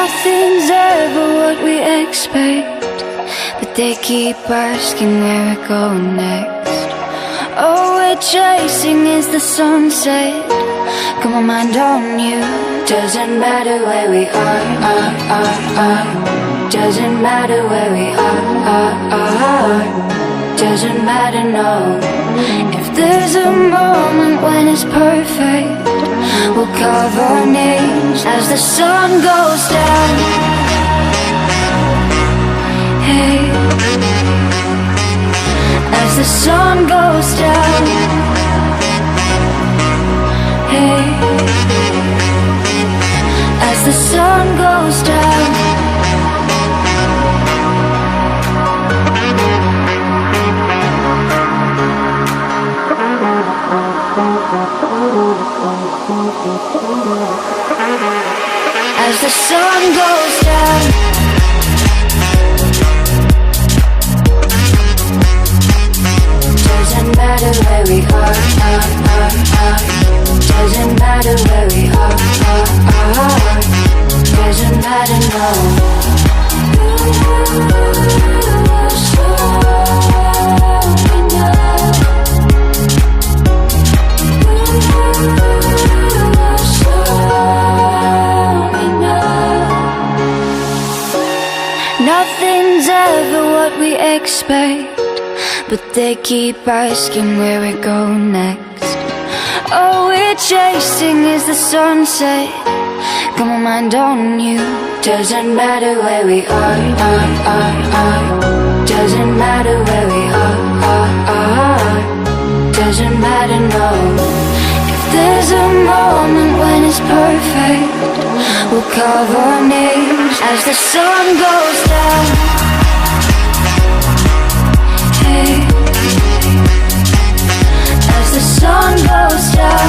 Nothing's ever what we expect, but they keep asking where we're going next. All we're chasing is the sunset. Got my mind on you. Doesn't matter where we are. Doesn't matter where we are. Doesn't matter, no. If there's a moment when it's perfect, we'll carve our names as the sun goes down. Hey, as the sun goes down. Hey, as the sun goes down. As the sun goes down. Doesn't matter where we are. Doesn't matter where we are. Doesn't matter, no. Nothing's ever what we expect, but they keep asking where we're going next. All we're chasing is the sunset. Got my mind on you. Doesn't matter where we are. Doesn't matter where we are. Doesn't matter, no. If there's a moment when it's perfect, we'll carve our names as the sun goes down. Hey, as the sun goes down.